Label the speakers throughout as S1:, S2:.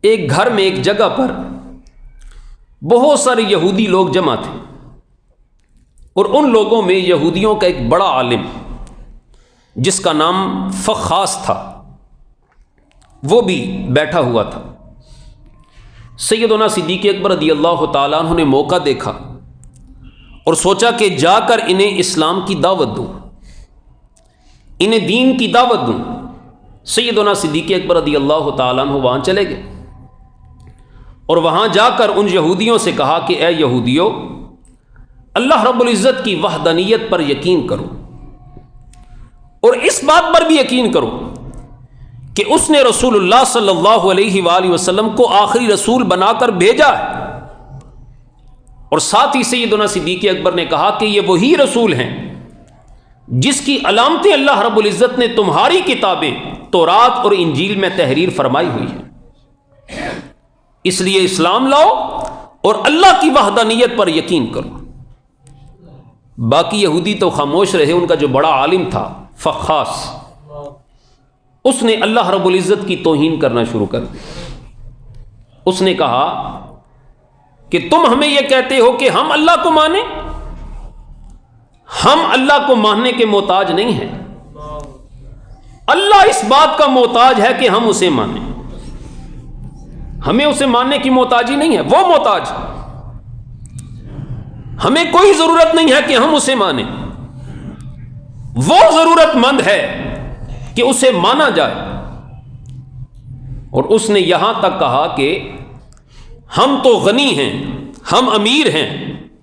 S1: ایک گھر میں ایک جگہ پر بہت سارے یہودی لوگ جمع تھے، اور ان لوگوں میں یہودیوں کا ایک بڑا عالم جس کا نام فخاس تھا وہ بھی بیٹھا ہوا تھا۔ سیدنا صدیق اکبر رضی اللہ تعالیٰ عنہ نے موقع دیکھا اور سوچا کہ جا کر انہیں اسلام کی دعوت دوں، انہیں دین کی دعوت دوں۔ سیدنا صدیق اکبر رضی اللہ تعالیٰ عنہ وہاں چلے گئے اور وہاں جا کر ان یہودیوں سے کہا کہ اے یہودیو، اللہ رب العزت کی وحدانیت پر یقین کرو، اور اس بات پر بھی یقین کرو کہ اس نے رسول اللہ صلی اللہ علیہ وآلہ وسلم کو آخری رسول بنا کر بھیجا ہے۔ اور ساتھ ہی سیدنا صدیق اکبر نے کہا کہ یہ وہی رسول ہیں جس کی علامتیں اللہ رب العزت نے تمہاری کتابیں تورات اور انجیل میں تحریر فرمائی ہوئی ہیں، اس لیے اسلام لاؤ اور اللہ کی وحدانیت پر یقین کرو۔ باقی یہودی تو خاموش رہے، ان کا جو بڑا عالم تھا فخاس، اس نے اللہ رب العزت کی توہین کرنا شروع کر دی۔ اس نے کہا کہ تم ہمیں یہ کہتے ہو کہ ہم اللہ کو مانیں، ہم اللہ کو ماننے کے محتاج نہیں ہیں، اللہ اس بات کا محتاج ہے کہ ہم اسے مانیں، ہمیں اسے ماننے کی محتاجی نہیں ہے، وہ محتاج ہے، ہمیں کوئی ضرورت نہیں ہے کہ ہم اسے مانیں، وہ ضرورت مند ہے کہ اسے مانا جائے۔ اور اس نے یہاں تک کہا کہ ہم تو غنی ہیں، ہم امیر ہیں،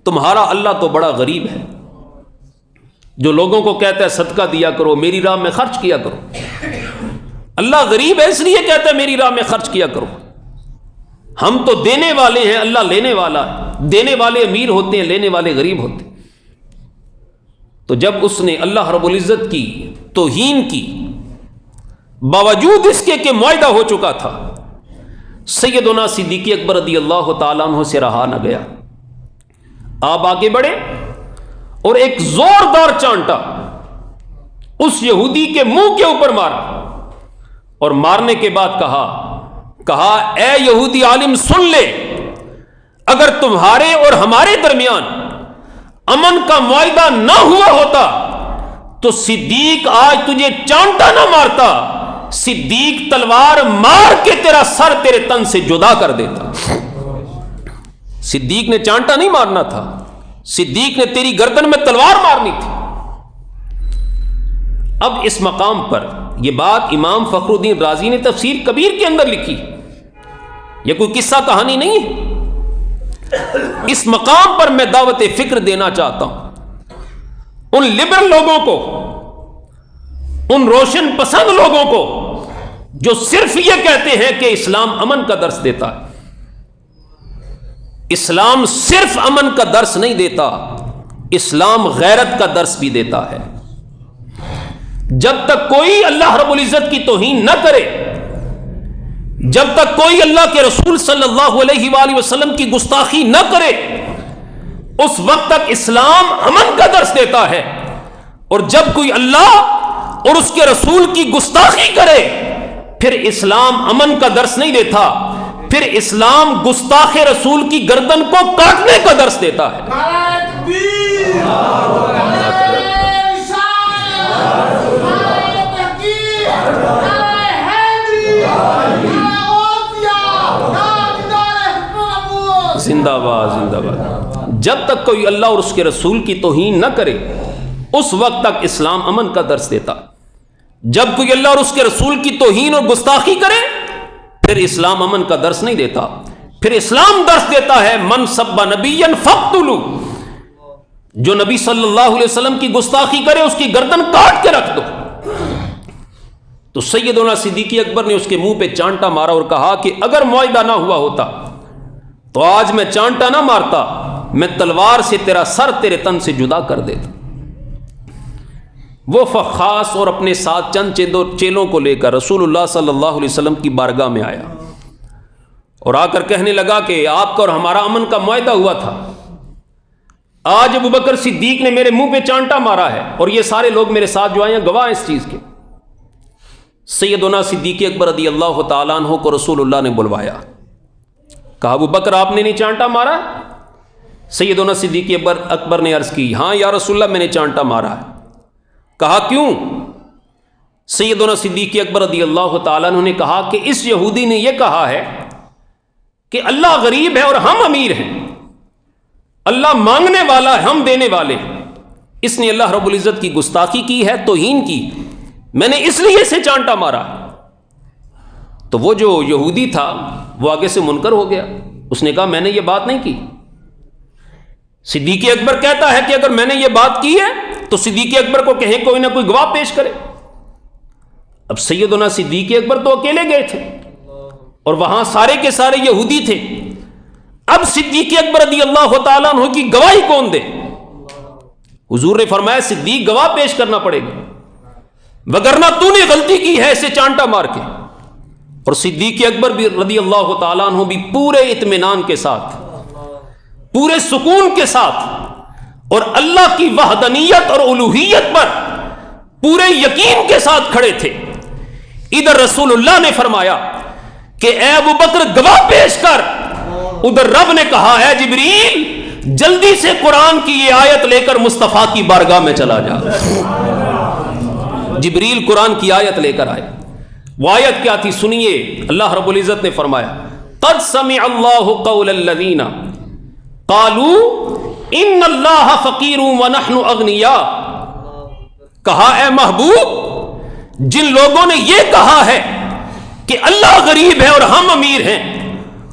S1: تمہارا اللہ تو بڑا غریب ہے، جو لوگوں کو کہتا ہے صدقہ دیا کرو، میری راہ میں خرچ کیا کرو، اللہ غریب ہے اس لیے کہتا ہے میری راہ میں خرچ کیا کرو۔ ہم تو دینے والے ہیں، اللہ لینے والا ہے، دینے والے امیر ہوتے ہیں، لینے والے غریب ہوتے ہیں۔ تو جب اس نے اللہ رب العزت کی توہین کی، باوجود اس کے کہ معاہدہ ہو چکا تھا، سیدنا صدیق اکبر رضی اللہ تعالیٰ عنہ سے رہا نہ گیا۔ آپ آگے بڑھے اور ایک زوردار چانٹا اس یہودی کے منہ کے اوپر مارا، اور مارنے کے بعد کہا اے یہودی عالم سن لے، اگر تمہارے اور ہمارے درمیان امن کا معاہدہ نہ ہوا ہوتا تو صدیق آج تجھے چانٹا نہ مارتا، صدیق تلوار مار کے تیرا سر تیرے تن سے جدا کر دیتا۔ صدیق نے چانٹا نہیں مارنا تھا، صدیق نے تیری گردن میں تلوار مارنی تھی۔ اب اس مقام پر یہ بات امام فخر الدین رازی نے تفسیر کبیر کے اندر لکھی، یہ کوئی قصہ کہانی نہیں ہے۔ اس مقام پر میں دعوت فکر دینا چاہتا ہوں ان لبرل لوگوں کو، ان روشن پسند لوگوں کو جو صرف یہ کہتے ہیں کہ اسلام امن کا درس دیتا ہے۔ اسلام صرف امن کا درس نہیں دیتا، اسلام غیرت کا درس بھی دیتا ہے۔ جب تک کوئی اللہ رب العزت کی توہین نہ کرے، جب تک کوئی اللہ کے رسول صلی اللہ علیہ وآلہ وسلم کی گستاخی نہ کرے، اس وقت تک اسلام امن کا درس دیتا ہے۔ اور جب کوئی اللہ اور اس کے رسول کی گستاخی کرے، پھر اسلام امن کا درس نہیں دیتا، پھر اسلام گستاخ رسول کی گردن کو کاٹنے کا درس دیتا ہے۔ زندہ باد زندہ باد۔ جب تک کوئی اللہ اور اس کے رسول کی توہین نہ کرے، اس وقت تک اسلام امن کا درس دیتا۔ جب کوئی اللہ اور اس کے رسول کی توہین اور گستاخی کرے، پھر اسلام امن کا درس نہیں دیتا، پھر اسلام درس دیتا ہے من سب نبیا فاقتلوا، جو نبی صلی اللہ علیہ وسلم کی گستاخی کرے اس کی گردن کاٹ کے رکھ دو۔ تو سیدنا صدیق اکبر نے اس کے منہ پہ چانٹا مارا اور کہا کہ اگر معاہدہ نہ ہوا ہوتا تو آج میں چانٹا نہ مارتا، میں تلوار سے تیرا سر تیرے تن سے جدا کر دیتا۔ وہ فخاس اور اپنے ساتھ چند چیلوں کو لے کر رسول اللہ صلی اللہ علیہ وسلم کی بارگاہ میں آیا اور آ کر کہنے لگا کہ آپ کا اور ہمارا امن کا معاہدہ ہوا تھا، آج ابوبکر صدیق نے میرے منہ پہ چانٹا مارا ہے، اور یہ سارے لوگ میرے ساتھ جو آئے ہیں گواہ اس چیز کے۔ سیدنا صدیق اکبر رضی اللہ تعالیٰ عنہ کو رسول اللہ نے بلوایا۔ کہا ابو بکر آپ نے نہیں چانٹا مارا؟ سیدنا صدیق اکبر نے عرض کی ہاں یا رسول اللہ میں نے چانٹا مارا ہے۔ کہا کیوں؟ سیدنا صدیق اکبر رضی اللہ تعالیٰ عنہ نے کہا کہ اس یہودی نے یہ کہا ہے کہ اللہ غریب ہے اور ہم امیر ہیں، اللہ مانگنے والا ہے ہم دینے والے ہیں، اس نے اللہ رب العزت کی گستاخی کی ہے، توہین کی، میں نے اس لیے اسے چانٹا مارا۔ تو وہ جو یہودی تھا وہ آگے سے منکر ہو گیا، اس نے کہا میں نے یہ بات نہیں کی۔ صدیق اکبر کہتا ہے کہ اگر میں نے یہ بات کی ہے تو صدیق اکبر کو کہیں کوئی نہ کوئی گواہ پیش کرے۔ اب سیدنا صدیق اکبر تو اکیلے گئے تھے اور وہاں سارے کے سارے یہودی تھے، اب صدیق اکبر رضی اللہ تعالیٰ عنہ کی گواہی کون دے؟ حضور نے فرمایا صدیق گواہ پیش کرنا پڑے گا، وگرنہ تو نے غلطی کی ہے اسے چانٹا مار کے۔ اور صدیق اکبر بھی رضی اللہ تعالیٰ عنہ بھی پورے اطمینان کے ساتھ، پورے سکون کے ساتھ اور اللہ کی وحدانیت اور الوہیت پر پورے یقین کے ساتھ کھڑے تھے۔ ادھر رسول اللہ نے فرمایا کہ اے ابو بکر گواہ پیش کر، ادھر رب نے کہا اے جبریل جلدی سے قرآن کی یہ آیت لے کر مصطفیٰ کی بارگاہ میں چلا جا۔ جبریل قرآن کی آیت لے کر آئے۔ وہ آیت کیا تھی سنیے، اللہ رب العزت نے فرمایا قد سمع اللہ قول الذین قالوا ان اللہ فقیر ونحن اغنیاء۔ کہا اے محبوب جن لوگوں نے یہ کہا ہے کہ اللہ غریب ہے اور ہم امیر ہیں،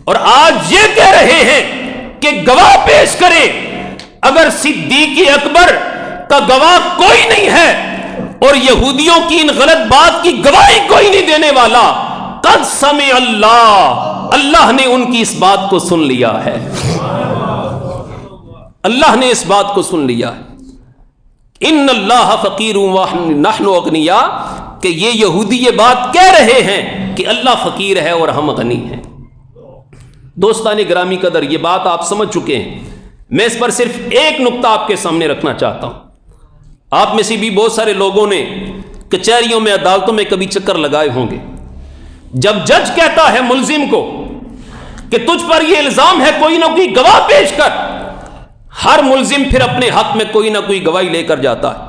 S1: اور آج یہ کہہ رہے ہیں کہ گواہ پیش کرے، اگر صدیق اکبر کا گواہ کوئی نہیں ہے اور یہودیوں کی ان غلط بات کی گواہی کوئی نہیں دینے والا، قد سمع اللہ، اللہ نے ان کی اس بات کو سن لیا ہے، اللہ نے اس بات کو سن لیا ہے۔ ان اللہ فقیر ونحن اغنیاء، کہ یہ یہودی یہ بات کہہ رہے ہیں کہ اللہ فقیر ہے اور ہم غنی ہیں۔ دوستان گرامی قدر، یہ بات آپ سمجھ چکے ہیں، میں اس پر صرف ایک نقطہ آپ کے سامنے رکھنا چاہتا ہوں۔ آپ میں سے بھی بہت سارے لوگوں نے کچہریوں میں، عدالتوں میں کبھی چکر لگائے ہوں گے۔ جب جج کہتا ہے ملزم کو کہ تجھ پر یہ الزام ہے، کوئی نہ کوئی گواہ پیش کر، ہر ملزم پھر اپنے حق میں کوئی نہ کوئی گواہی لے کر جاتا ہے،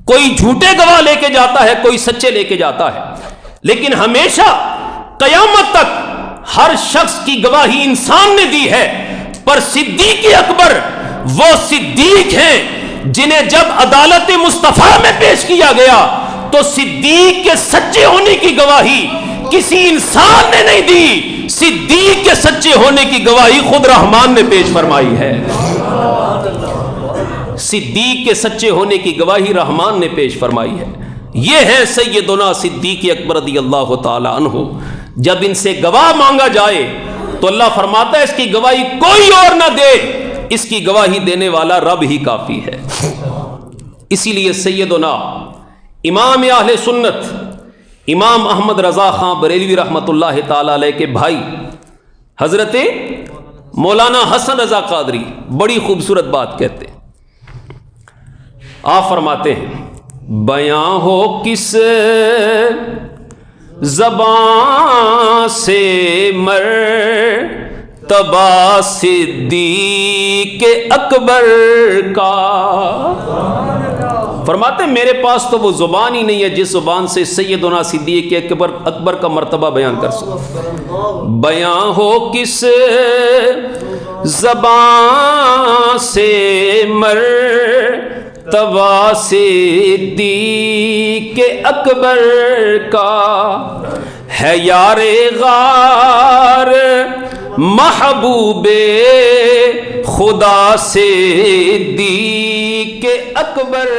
S1: کوئی جھوٹے گواہ لے کے جاتا ہے، کوئی سچے لے کے جاتا ہے، لیکن ہمیشہ قیامت تک ہر شخص کی گواہی انسان نے دی ہے، پر صدیق اکبر وہ صدیق ہیں جنہیں جب عدالت مصطفیٰ میں پیش کیا گیا تو صدیق کے سچے ہونے کی گواہی کسی انسان نے نہیں دی، صدیق کے سچے ہونے کی گواہی خود رحمان نے پیش فرمائی ہے۔ صدیق کے سچے ہونے کی گواہی رحمان نے پیش فرمائی ہے۔ یہ ہے سیدنا صدیق اکبر رضی اللہ تعالی عنہ۔ جب ان سے گواہ مانگا جائے تو اللہ فرماتا ہے اس کی گواہی کوئی اور نہ دے، اس کی گواہی دینے والا رب ہی کافی ہے۔ اسی لیے سیدنا امام اہل سنت امام احمد رضا خان بریلوی رحمۃ اللہ تعالی علیہ کے بھائی حضرت مولانا حسن رضا قادری بڑی خوبصورت بات کہتے ہیں۔ آپ فرماتے ہیں بیاں ہو کس زبان سے مرتبہ صدیق اکبر کا، فرماتے ہیں میرے پاس تو وہ زبان ہی نہیں ہے جس زبان سے سیدنا صدیق اکبر کا مرتبہ بیان کر سکوں۔ بیاں ہو کس زبان سے مرتبہ صدیق اکبر کا، ہے یار غار محبوب خدا صدیق اکبر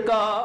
S1: کا۔